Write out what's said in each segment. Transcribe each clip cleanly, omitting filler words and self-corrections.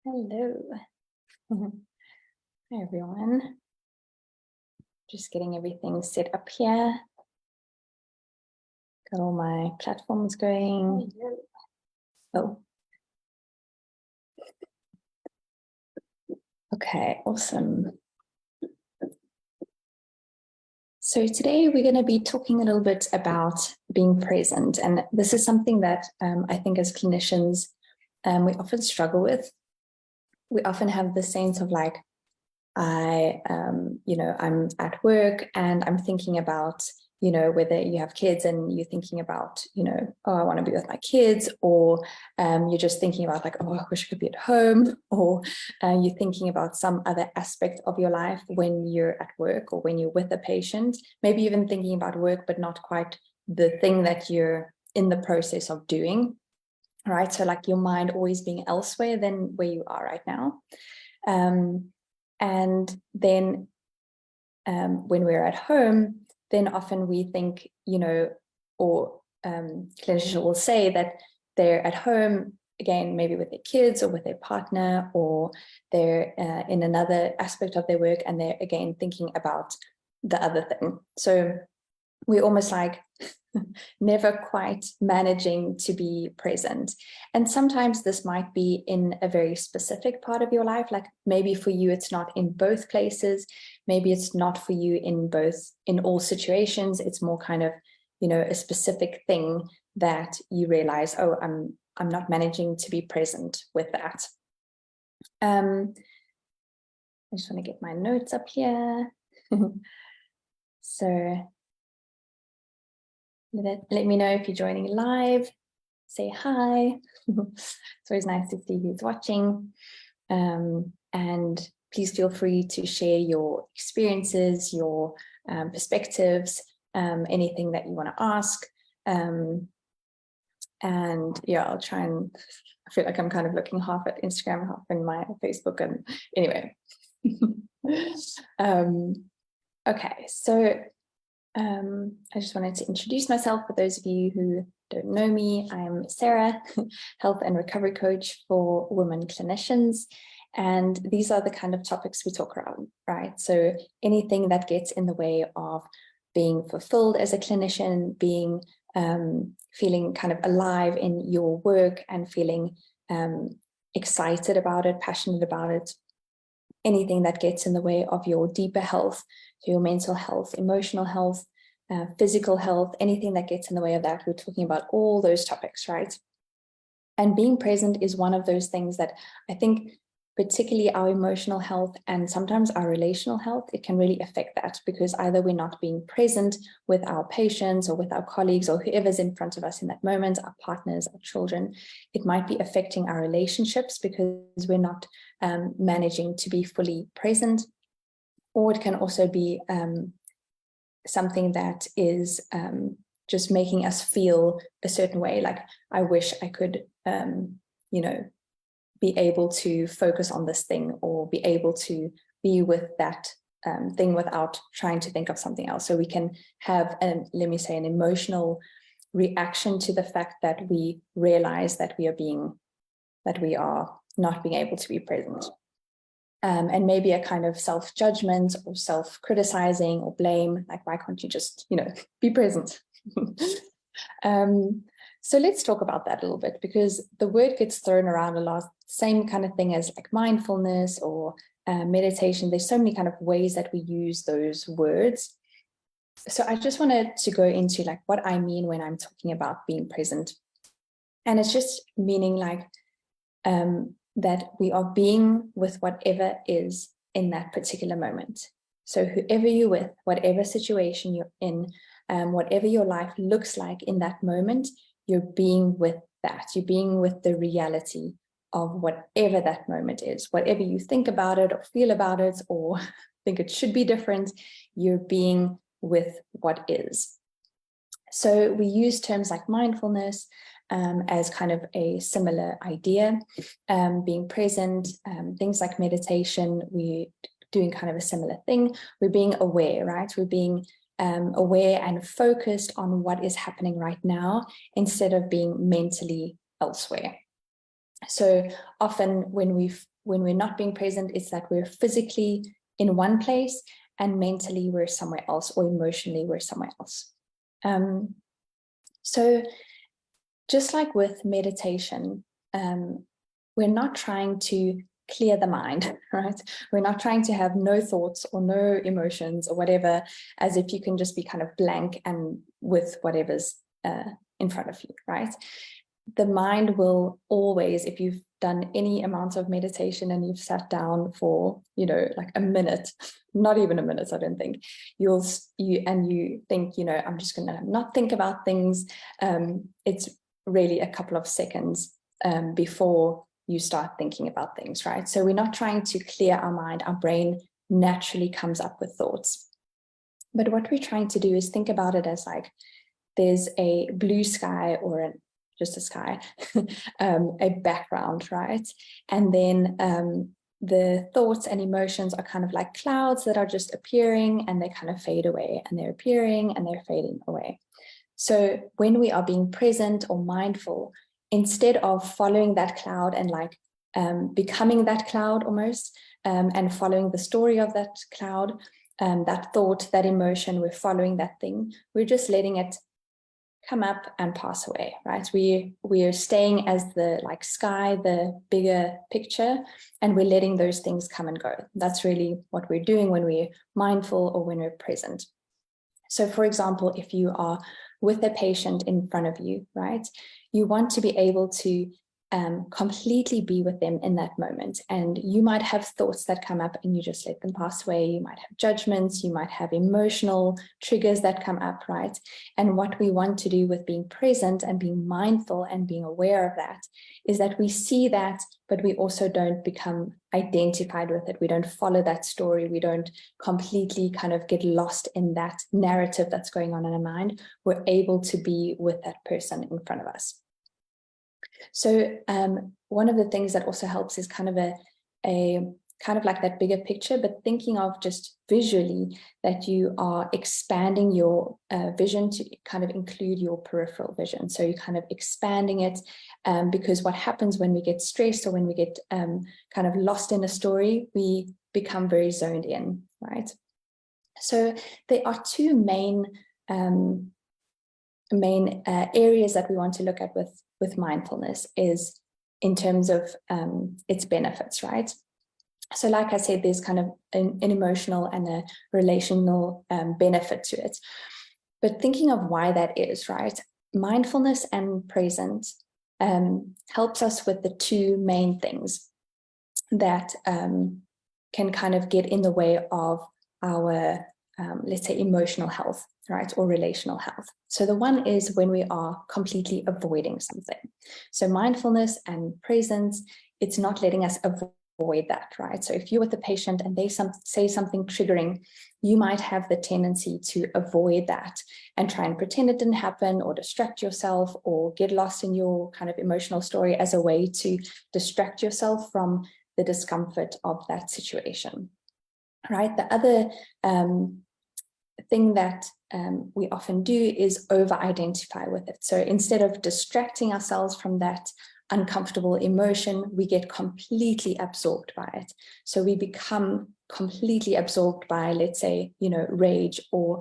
Hello. Hi, everyone. Just getting everything set up here. Got all my platforms going. Oh. Okay, awesome. So today we're going to be talking a little bit about being present. And this is something that I think as clinicians, we often struggle with. We often have the sense of like, I'm at work and I'm thinking about, whether you have kids and you're thinking about, oh, I want to be with my kids, or you're just thinking about like, oh, I wish I could be at home, or you're thinking about some other aspect of your life when you're at work or when you're with a patient, maybe even thinking about work, but not quite the thing that you're in the process of doing, right? So like your mind always being elsewhere than where you are right now. And then when we're at home, then often we think, or clinicians will say that they're at home, again, maybe with their kids or with their partner, or they're in another aspect of their work, and they're, again, thinking about the other thing. So we're almost like never quite managing to be present. And sometimes this might be in a very specific part of your life, like maybe for you it's not in both places, maybe it's not for you in all situations. It's more kind of, a specific thing that you realize, oh, I'm not managing to be present with that. I just want to get my notes up here. So let me know if you're joining live. Say hi. It's always nice to see who's watching. And please feel free to share your experiences, your perspectives, anything that you want to ask. And yeah, I'll try and, I feel like I'm kind of looking half at Instagram, half in my Facebook. And anyway. Okay, so I just wanted to introduce myself for those of you who don't know me. I'm Sarah, health and recovery coach for women clinicians. And these are the kind of topics we talk around, right? So anything that gets in the way of being fulfilled as a clinician, being feeling kind of alive in your work and feeling excited about it, passionate about it, anything that gets in the way of your deeper health, so your mental health, emotional health, physical health, anything that gets in the way of that. We're talking about all those topics, right? And being present is one of those things that I think, particularly our emotional health and sometimes our relational health, it can really affect that, because either we're not being present with our patients or with our colleagues or whoever's in front of us in that moment, our partners, our children. It might be affecting our relationships because we're not managing to be fully present. Or it can also be something that is just making us feel a certain way, like I wish I could, be able to focus on this thing, or be able to be with that thing without trying to think of something else. So we can have, let me say, an emotional reaction to the fact that we realize that we are not being able to be present. And maybe a kind of self-judgment or self-criticizing or blame, like, why can't you just, be present? So let's talk about that a little bit, because the word gets thrown around a lot. Same kind of thing as like mindfulness or meditation. There's so many kind of ways that we use those words. So I just wanted to go into like what I mean when I'm talking about being present. And it's just meaning like that we are being with whatever is in that particular moment. So whoever you're with, whatever situation you're in, whatever your life looks like in that moment, you're being with that. You're being with the reality of whatever that moment is. Whatever you think about it or feel about it or think it should be different, you're being with what is. So we use terms like mindfulness as kind of a similar idea, being present, things like meditation, we're doing kind of a similar thing. We're being aware, right? We're being aware and focused on what is happening right now instead of being mentally elsewhere. So often when we when we're not being present, it's that we're physically in one place and mentally we're somewhere else, or emotionally we're somewhere else. So just like with meditation, we're not trying to clear the mind, right? We're not trying to have no thoughts or no emotions or whatever, as if you can just be kind of blank and with whatever's in front of you, right? The mind will always, if you've done any amount of meditation and you've sat down for, like a minute, not even a minute, I don't think, you think, I'm just going to not think about things. It's really a couple of seconds before you start thinking about things, right? So we're not trying to clear our mind. Our brain naturally comes up with thoughts. But what we're trying to do is think about it as like there's a blue sky or just a sky, a background, right? And then the thoughts and emotions are kind of like clouds that are just appearing and they kind of fade away, and they're appearing and they're fading away. So when we are being present or mindful, instead of following that cloud and like becoming that cloud almost, and following the story of that cloud, that thought, that emotion, we're following that thing, we're just letting it come up and pass away, right? We are staying as the like sky, the bigger picture, and we're letting those things come and go. That's really what we're doing when we're mindful or when we're present. So for example, if you are with a patient in front of you, right, you want to be able to completely be with them in that moment. And you might have thoughts that come up and you just let them pass away. You might have judgments, you might have emotional triggers that come up, right? And what we want to do with being present and being mindful and being aware of that is that we see that, but we also don't become identified with it. We don't follow that story. We don't completely kind of get lost in that narrative that's going on in our mind. We're able to be with that person in front of us. So one of the things that also helps is kind of a kind of like that bigger picture, but thinking of just visually that you are expanding your vision to kind of include your peripheral vision. So you're kind of expanding it, because what happens when we get stressed or when we get kind of lost in a story, we become very zoned in, right? So there are two main areas that we want to look at with mindfulness is in terms of its benefits, right? So like I said, there's kind of an emotional and a relational benefit to it. But thinking of why that is, right? Mindfulness and presence helps us with the two main things that can kind of get in the way of our, let's say, emotional health, right, or relational health. So the one is when we are completely avoiding something. So mindfulness and presence, it's not letting us avoid that, right? So if you're with a patient and they say something triggering, you might have the tendency to avoid that and try and pretend it didn't happen, or distract yourself, or get lost in your kind of emotional story as a way to distract yourself from the discomfort of that situation, right? The other thing that we often do is over-identify with it. So instead of distracting ourselves from that uncomfortable emotion, we get completely absorbed by it. So we become completely absorbed by, let's say, rage or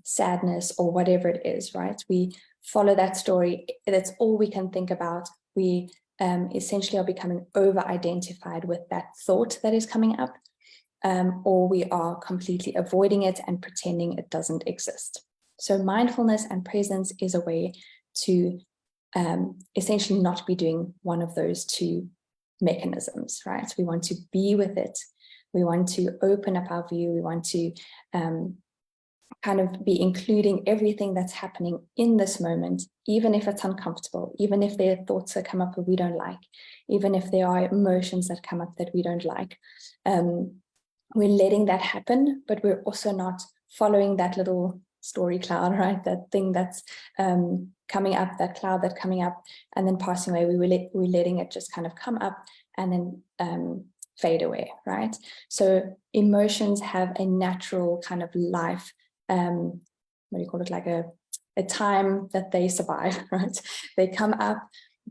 sadness or whatever it is, right? We follow that story. That's all we can think about. We essentially are becoming over-identified with that thought that is coming up. Or we are completely avoiding it and pretending it doesn't exist. So mindfulness and presence is a way to essentially not be doing one of those two mechanisms, right? We want to be with it. We want to open up our view. We want to kind of be including everything that's happening in this moment, even if it's uncomfortable, even if there are thoughts that come up that we don't like, even if there are emotions that come up that we don't like. We're letting that happen, but we're also not following that little story cloud, right? That thing that's coming up, that cloud that's coming up and then passing away. We're letting it just kind of come up and then fade away, right? So emotions have a natural kind of life, what do you call it? Like a time that they survive, right? They come up,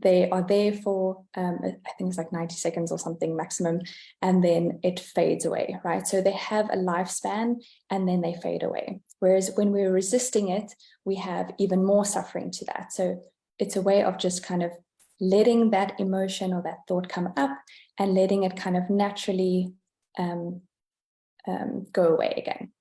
they are there for, I think it's like 90 seconds or something maximum, and then it fades away, right? So they have a lifespan and then they fade away. Whereas when we're resisting it, we have even more suffering to that. So it's a way of just kind of letting that emotion or that thought come up and letting it kind of naturally go away again,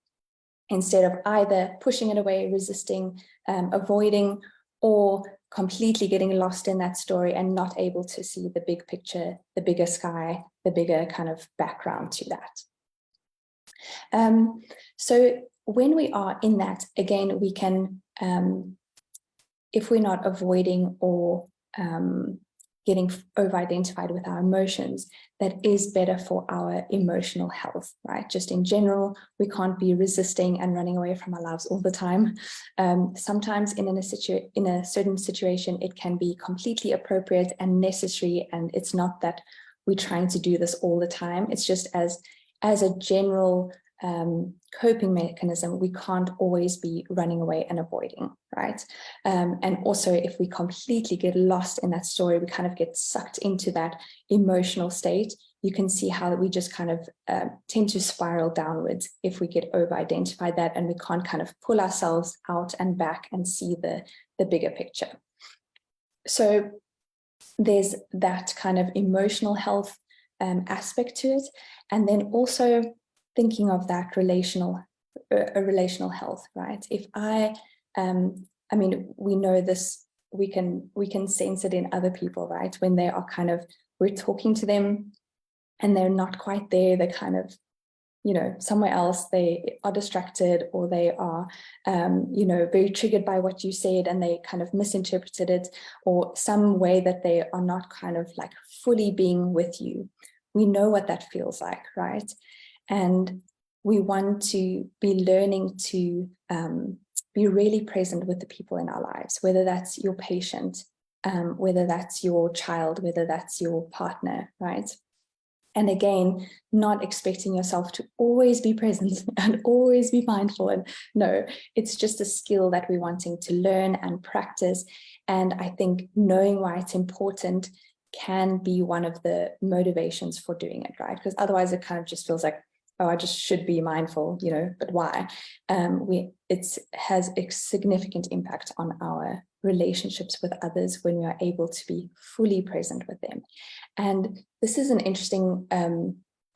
instead of either pushing it away, resisting, avoiding, or completely getting lost in that story and not able to see the big picture, the bigger sky, the bigger kind of background to that. So when we are in that, again, we can, if we're not avoiding or getting over-identified with our emotions, that is better for our emotional health, right? Just in general, we can't be resisting and running away from our lives all the time. Sometimes in a certain situation, it can be completely appropriate and necessary, and it's not that we're trying to do this all the time. It's just as a general coping mechanism, we can't always be running away and avoiding, right? And also, if we completely get lost in that story, we kind of get sucked into that emotional state. You can see how we just kind of tend to spiral downwards if we get over-identified that, and we can't kind of pull ourselves out and back and see the bigger picture. So there's that kind of emotional health aspect to it, and then also thinking of that relational health, right? If I mean, we know this, we can sense it in other people, right? When they are kind of, we're talking to them and they're not quite there, they're kind of, you know, somewhere else, they are distracted, or they are, you know, very triggered by what you said and they kind of misinterpreted it, or some way that they are not kind of like fully being with you. We know what that feels like, right? And we want to be learning to be really present with the people in our lives, whether that's your patient, whether that's your child, whether that's your partner, right? And again, not expecting yourself to always be present and always be mindful. And no, it's just a skill that we're wanting to learn and practice. And I think knowing why it's important can be one of the motivations for doing it, right? Because otherwise it kind of just feels like, oh, I just should be mindful, you know, but why? It has a significant impact on our relationships with others when we are able to be fully present with them. And this is an interesting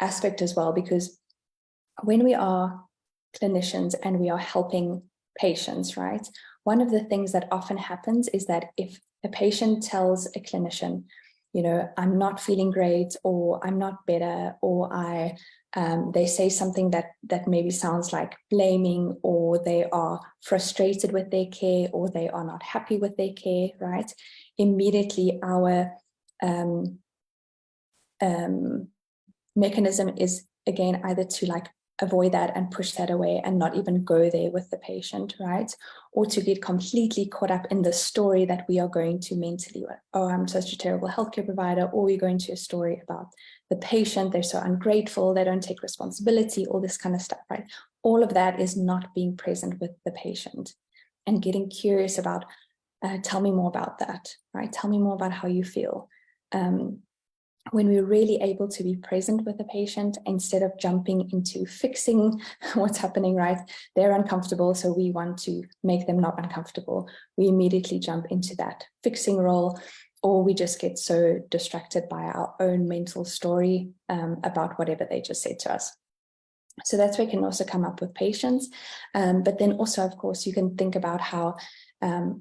aspect as well, because when we are clinicians and we are helping patients, right, one of the things that often happens is that if a patient tells a clinician, you know, I'm not feeling great, or I'm not better, or they say something that maybe sounds like blaming, or they are frustrated with their care, or they are not happy with their care, right? Immediately our mechanism is, again, either to like avoid that and push that away and not even go there with the patient, right? Or to get completely caught up in the story that we are going to mentally, oh, I'm such a terrible healthcare provider, or we're going to a story about the patient, they're so ungrateful, they don't take responsibility, all this kind of stuff, right? All of that is not being present with the patient and getting curious about, tell me more about that, right? Tell me more about how you feel. When we're really able to be present with the patient instead of jumping into fixing what's happening, right? They're uncomfortable, so we want to make them not uncomfortable. We immediately jump into that fixing role, or we just get so distracted by our own mental story about whatever they just said to us. So that's where it can also come up with patients. But then also, of course, you can think about how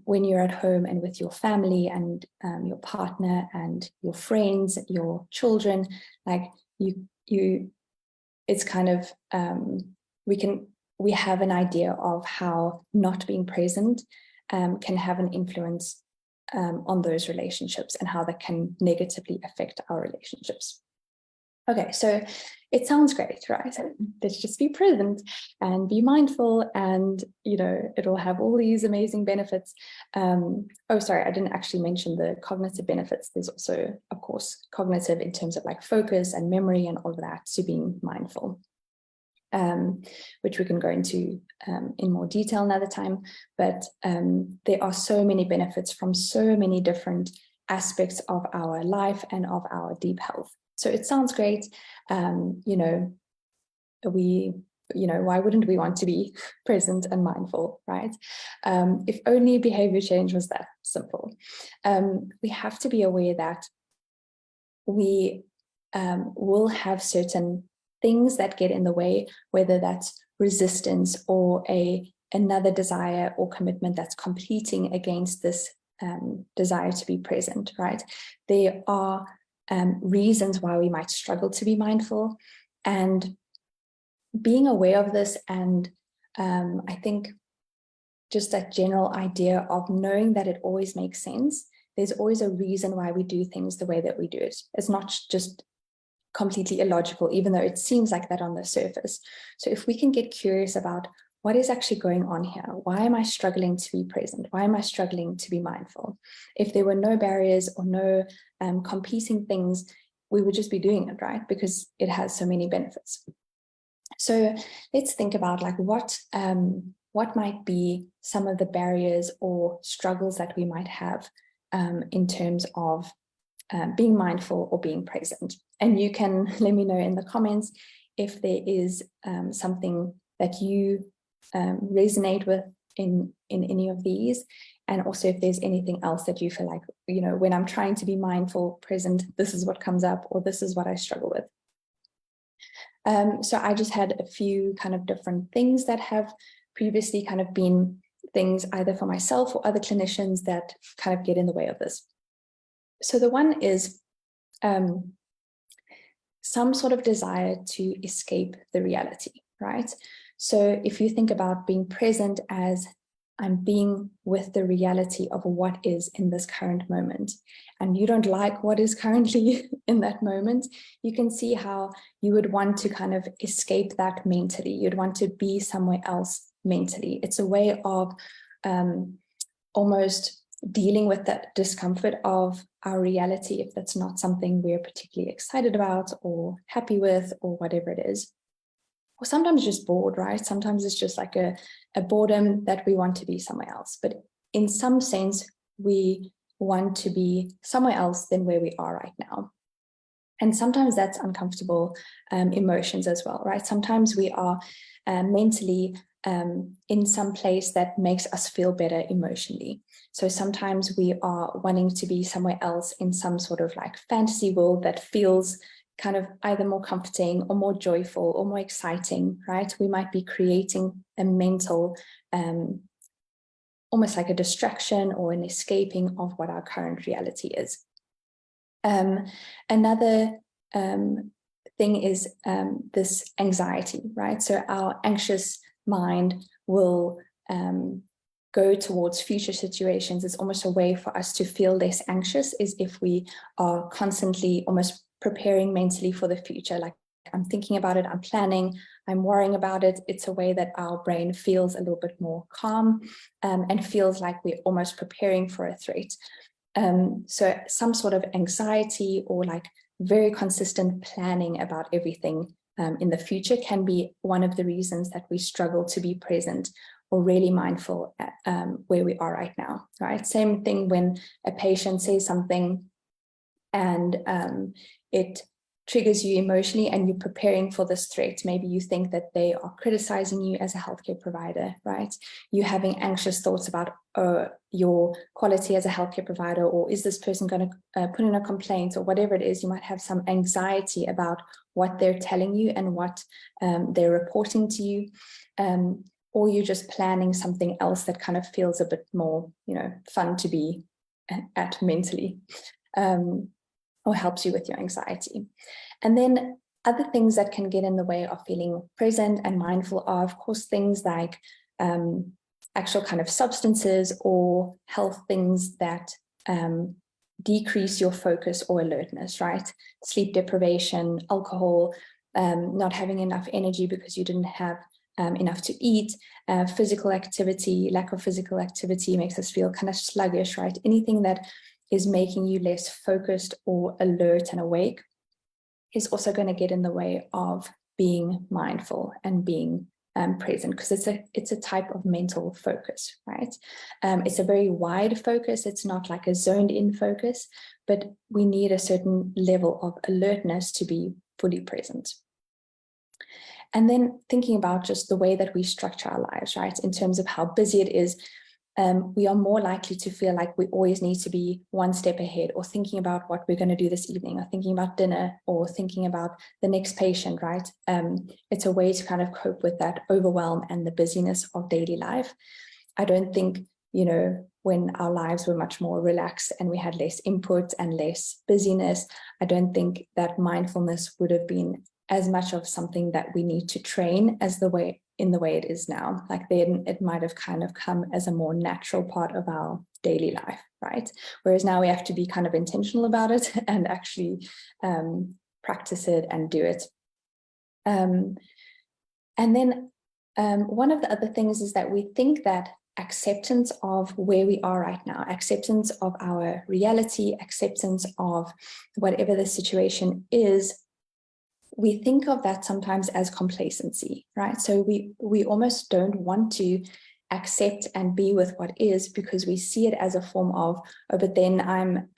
when you're at home and with your family and your partner and your friends, your children, like it's kind of, we have an idea of how not being present can have an influence on those relationships and how that can negatively affect our relationships. Okay, so it sounds great, right? Let's just be present and be mindful, and, you know, it'll have all these amazing benefits. Oh, sorry, I didn't actually mention the cognitive benefits. There's also, of course, cognitive in terms of like focus and memory and all of that to being mindful, which we can go into in more detail another time. But there are so many benefits from so many different aspects of our life and of our deep health. So it sounds great. Why wouldn't we want to be present and mindful, right? If only behavior change was that simple. We have to be aware that we will have certain things that get in the way, whether that's resistance or another desire or commitment that's competing against this desire to be present, right? There are reasons why we might struggle to be mindful, and being aware of this, and I think just that general idea of knowing that it always makes sense. There's always a reason why we do things the way that we do it. It's not just completely illogical, even though it seems like that on the surface. So if we can get curious about what is actually going on here, why am I struggling to be present? Why am I struggling to be mindful? If there were no barriers or no competing things, we would just be doing it, right? Because it has so many benefits. So let's think about like what might be some of the barriers or struggles that we might have in terms of being mindful or being present. And you can let me know in the comments if there is something that you resonate with in any of these, and also if there's anything else that you feel like, when I'm trying to be mindful, present, this is what comes up, or this is what I struggle with. So I just had a few kind of different things that have previously kind of been things either for myself or other clinicians that kind of get in the way of this. So the one is some sort of desire to escape the reality, right? So if you think about being present as I'm being with the reality of what is in this current moment, and you don't like what is currently in that moment, you can see how you would want to kind of escape that mentally. You'd want to be somewhere else mentally. It's a way of almost dealing with that discomfort of our reality if that's not something we're particularly excited about or happy with or whatever it is. Or sometimes just bored, right? Sometimes it's just like a boredom that we want to be somewhere else. But in some sense, we want to be somewhere else than where we are right now. And sometimes that's uncomfortable emotions as well, right? Sometimes we are mentally in some place that makes us feel better emotionally. So sometimes we are wanting to be somewhere else in some sort of like fantasy world that feels kind of either more comforting or more joyful or more exciting, right? We might be creating a mental, almost like a distraction or an escaping of what our current reality is. Another thing is this anxiety, right? So our anxious mind will go towards future situations. It's almost a way for us to feel less anxious, is if we are constantly almost preparing mentally for the future. Like, I'm thinking about it, I'm planning, I'm worrying about it. It's a way that our brain feels a little bit more calm and feels like we're almost preparing for a threat. So some sort of anxiety or like very consistent planning about everything in the future can be one of the reasons that we struggle to be present or really mindful at where we are right now, right? Same thing when a patient says something and it triggers you emotionally and you're preparing for this threat. Maybe you think that they are criticizing you as a healthcare provider, right? You're having anxious thoughts about your quality as a healthcare provider, or is this person going to put in a complaint, or whatever it is. You might have some anxiety about what they're telling you and what they're reporting to you. Or you're just planning something else that kind of feels a bit more, fun to be at mentally. Or helps you with your anxiety. And then other things that can get in the way of feeling present and mindful are, of course, things like actual kind of substances or health things that decrease your focus or alertness, right? Sleep deprivation, alcohol, not having enough energy because you didn't have enough to eat, physical activity, lack of physical activity makes us feel kind of sluggish, right? Anything that is making you less focused or alert and awake is also going to get in the way of being mindful and being present, because it's a type of mental focus, right? It's a very wide focus. It's not like a zoned in focus, but we need a certain level of alertness to be fully present. And then thinking about just the way that we structure our lives, right? In terms of how busy it is, we are more likely to feel like we always need to be one step ahead, or thinking about what we're going to do this evening, or thinking about dinner, or thinking about the next patient, right? It's a way to kind of cope with that overwhelm and the busyness of daily life. I don't think, when our lives were much more relaxed and we had less input and less busyness, I don't think that mindfulness would have been as much of something that we need to train as the way it is now. Like then it might have kind of come as a more natural part of our daily life, right? Whereas now we have to be kind of intentional about it and actually practice it and do it. And then one of the other things is that we think that acceptance of where we are right now, acceptance of our reality, acceptance of whatever the situation is, we think of that sometimes as complacency, right? So we almost don't want to accept and be with what is, because we see it as a form of, oh, but then I'm,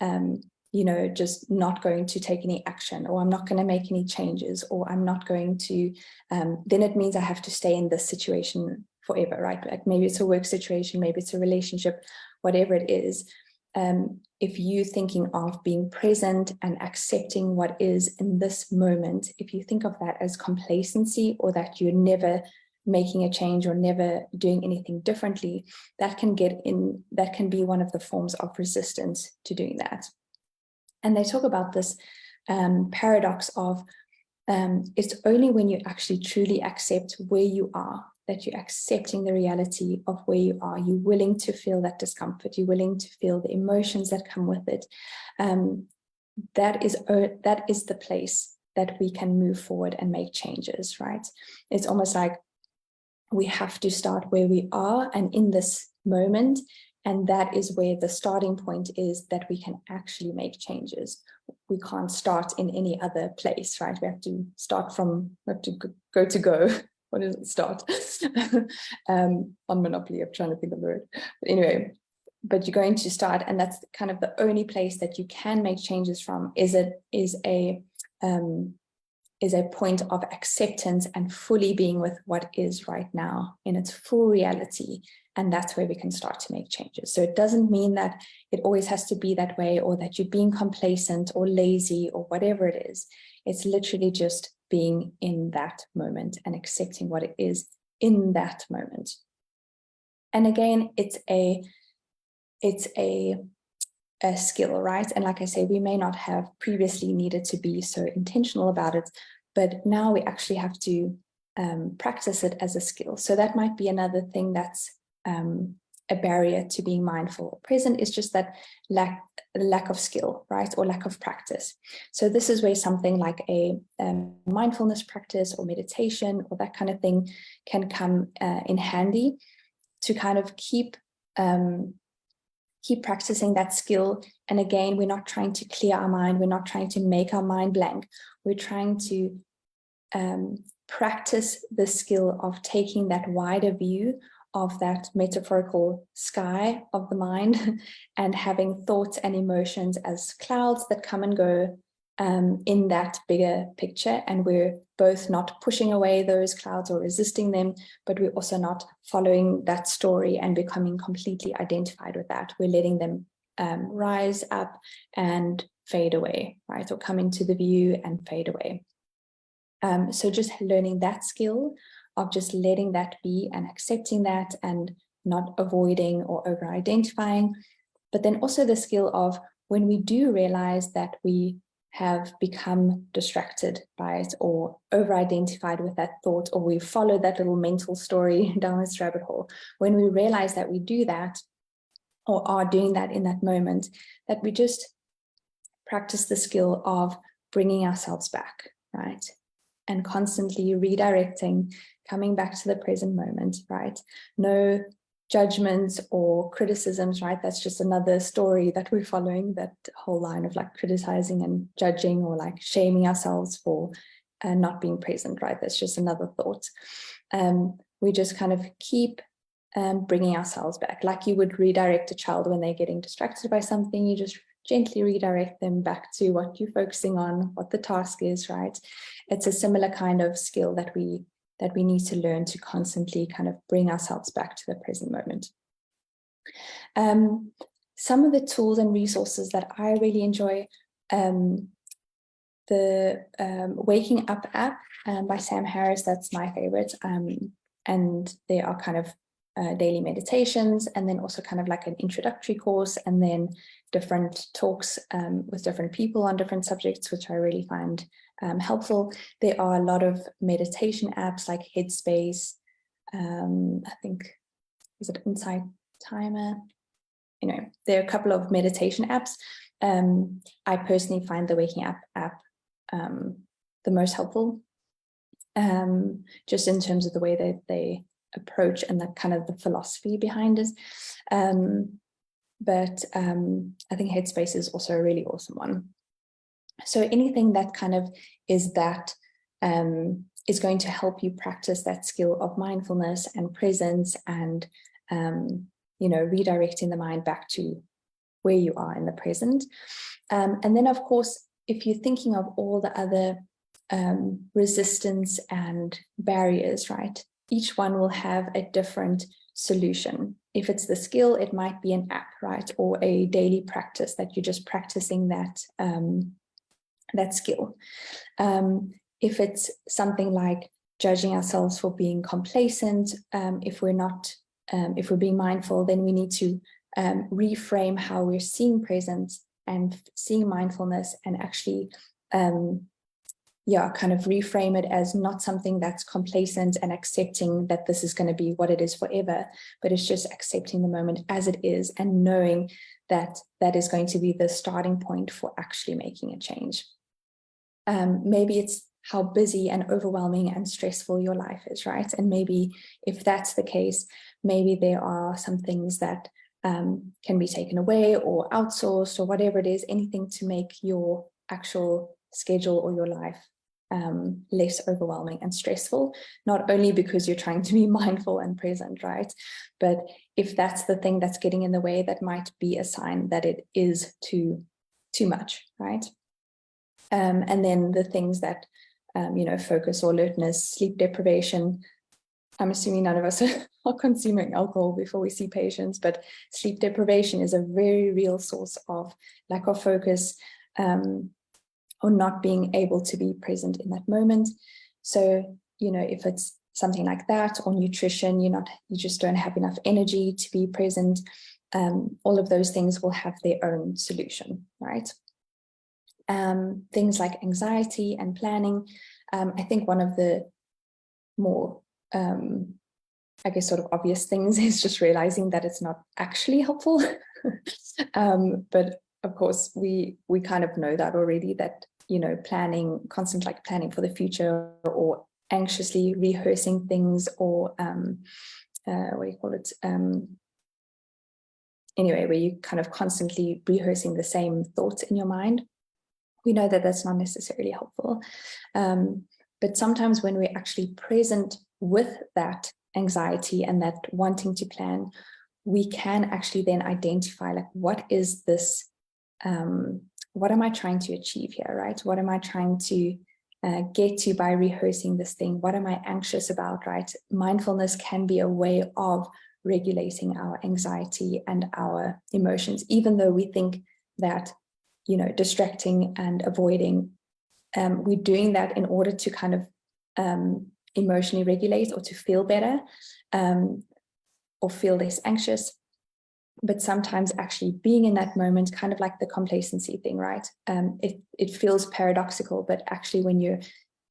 just not going to take any action, or I'm not going to make any changes, or I'm not going to, then it means I have to stay in this situation forever, right? Like maybe it's a work situation, maybe it's a relationship, whatever it is. If you thinking of being present and accepting what is in this moment, if you think of that as complacency, or that you're never making a change or never doing anything differently, that can be one of the forms of resistance to doing that. And they talk about this paradox of it's only when you actually truly accept where you are, that you're accepting the reality of where you are, you're willing to feel that discomfort, you're willing to feel the emotions that come with it. That is the place that we can move forward and make changes, right? It's almost like we have to start where we are and in this moment, and that is where the starting point is, that we can actually make changes. We can't start in any other place, right? We have to start go to go. What does it start? On Monopoly, I'm trying to think of the word. But anyway, but you're going to start, and that's kind of the only place that you can make changes from, is a point of acceptance and fully being with what is right now in its full reality. And that's where we can start to make changes. So it doesn't mean that it always has to be that way, or that you're being complacent or lazy or whatever it is. It's literally just being in that moment and accepting what it is in that moment. And again, it's a skill, right? And like I say, we may not have previously needed to be so intentional about it, but now we actually have to practice it as a skill. So that might be another thing that's a barrier to being mindful or present, is just that lack of skill, right? Or lack of practice. So this is where something like a mindfulness practice or meditation or that kind of thing can come in handy to kind of keep practicing that skill. And again, we're not trying to clear our mind. We're not trying to make our mind blank. We're trying to practice the skill of taking that wider view of that metaphorical sky of the mind and having thoughts and emotions as clouds that come and go in that bigger picture. And we're both not pushing away those clouds or resisting them, but we're also not following that story and becoming completely identified with that. We're letting them rise up and fade away, right? Or come into the view and fade away. So just learning that skill of just letting that be and accepting that and not avoiding or over-identifying, but then also the skill of when we do realize that we have become distracted by it or over-identified with that thought, or we follow that little mental story down this rabbit hole, when we realize that we do that or are doing that in that moment, that we just practice the skill of bringing ourselves back, right? And constantly redirecting, coming back to the present moment, right? No judgments or criticisms, right? That's just another story that we're following, that whole line of like criticizing and judging or like shaming ourselves for not being present, right? That's just another thought. we just kind of keep bringing ourselves back, like you would redirect a child when they're getting distracted by something. You just gently redirect them back to what you're focusing on, what the task is, right? It's a similar kind of skill that we need to learn to constantly kind of bring ourselves back to the present moment. Some of the tools and resources that I really enjoy, the Waking Up app by Sam Harris, that's my favorite. And they are kind of daily meditations, and then also kind of like an introductory course, and then different talks with different people on different subjects, which I really find helpful. There are a lot of meditation apps like Headspace. I think, is it Insight Timer? You know, there are a couple of meditation apps. I personally find the Waking Up app the most helpful, just in terms of the way that they approach and the kind of the philosophy behind it. But I think Headspace is also a really awesome one. So anything that kind of is that is going to help you practice that skill of mindfulness and presence, and you know, redirecting the mind back to where you are in the present. And then, of course, if you're thinking of all the other resistance and barriers, right? Each one will have a different solution. If it's the skill, it might be an app, right? Or a daily practice that you're just practicing that, that skill. If it's something like judging ourselves for being complacent, if we're not, if we're being mindful, then we need to reframe how we're seeing presence and seeing mindfulness, and actually kind of reframe it as not something that's complacent and accepting that this is going to be what it is forever, but it's just accepting the moment as it is, and knowing that that is going to be the starting point for actually making a change. Maybe it's how busy and overwhelming and stressful your life is, right? And maybe if that's the case, maybe there are some things that can be taken away or outsourced, or whatever it is, anything to make your actual schedule or your life less overwhelming and stressful, not only because you're trying to be mindful and present, right? But if that's the thing that's getting in the way, that might be a sign that it is too much, right? And then the things that, you know, focus or alertness, sleep deprivation. I'm assuming none of us are consuming alcohol before we see patients, but sleep deprivation is a very real source of lack of focus, or not being able to be present in that moment. So, you know, if it's something like that, or nutrition, you just don't have enough energy to be present, all of those things will have their own solution, right? Things like anxiety and planning. I think one of the more, I guess, sort of obvious things is just realizing that it's not actually helpful. But of course, we kind of know that already, that, you know, constant like planning for the future, or anxiously rehearsing things, or what do you call it? Anyway, where you kind of constantly rehearsing the same thoughts in your mind. We know that that's not necessarily helpful. But sometimes when we're actually present with that anxiety and that wanting to plan, we can actually then identify, like, what is this? What am I trying to achieve here, right? What am I trying to get to by rehearsing this thing? What am I anxious about, right? Mindfulness can be a way of regulating our anxiety and our emotions, even though we think that, you know, distracting and avoiding, we're doing that in order to kind of emotionally regulate, or to feel better, or feel less anxious. But sometimes actually being in that moment, kind of like the complacency thing, right? It feels paradoxical, but actually when you're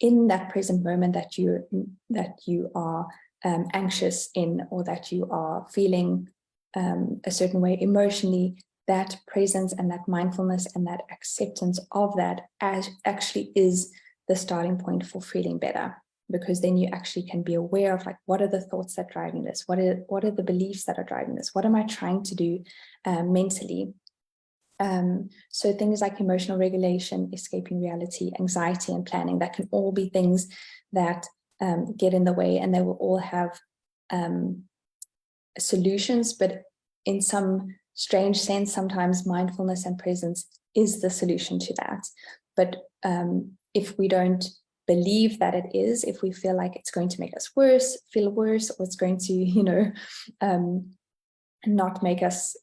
in that present moment that you are anxious in, or that you are feeling a certain way emotionally, that presence and that mindfulness and that acceptance of that actually is the starting point for feeling better. Because then you actually can be aware of, like, what are the thoughts that are driving this? What are the beliefs that are driving this? What am I trying to do mentally? So things like emotional regulation, escaping reality, anxiety, and planning, that can all be things that get in the way, and they will all have solutions, but in some strange sense, sometimes mindfulness and presence is the solution to that. But if we don't believe that it is, if we feel like it's going to make us feel worse, or it's going to, not make us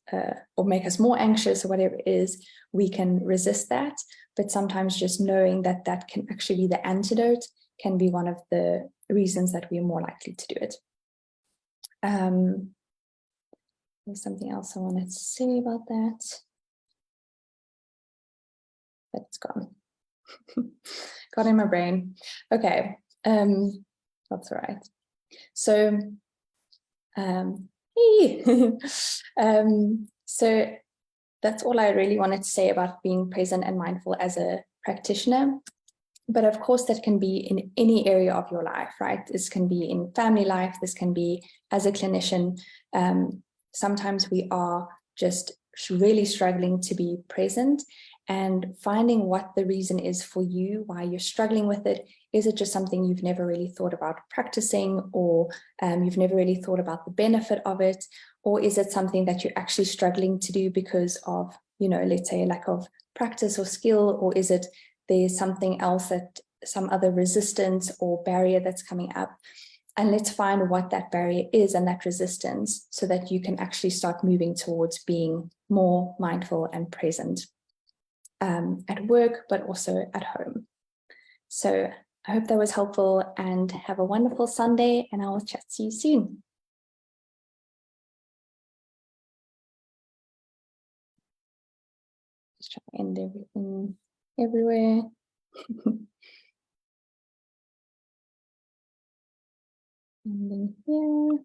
or make us more anxious, or whatever it is, we can resist that. But sometimes just knowing that that can actually be the antidote can be one of the reasons that we are more likely to do it. There's something else I wanted to say about that, but it's gone. Got in my brain. Okay, that's all right. So, so that's all I really wanted to say about being present and mindful as a practitioner. But of course, that can be in any area of your life, right? This can be in family life. This can be as a clinician. Sometimes we are just really struggling to be present, and finding what the reason is for you, why you're struggling with it. Is it just something you've never really thought about practicing, or you've never really thought about the benefit of it? Or is it something that you're actually struggling to do because of, let's say, a lack of practice or skill? Or is it there's something else, that some other resistance or barrier that's coming up? And let's find what that barrier is and that resistance, so that you can actually start moving towards being more mindful and present at work, but also at home. So I hope that was helpful, and have a wonderful Sunday, and I will chat to you soon. Just try to end everything everywhere. And then here.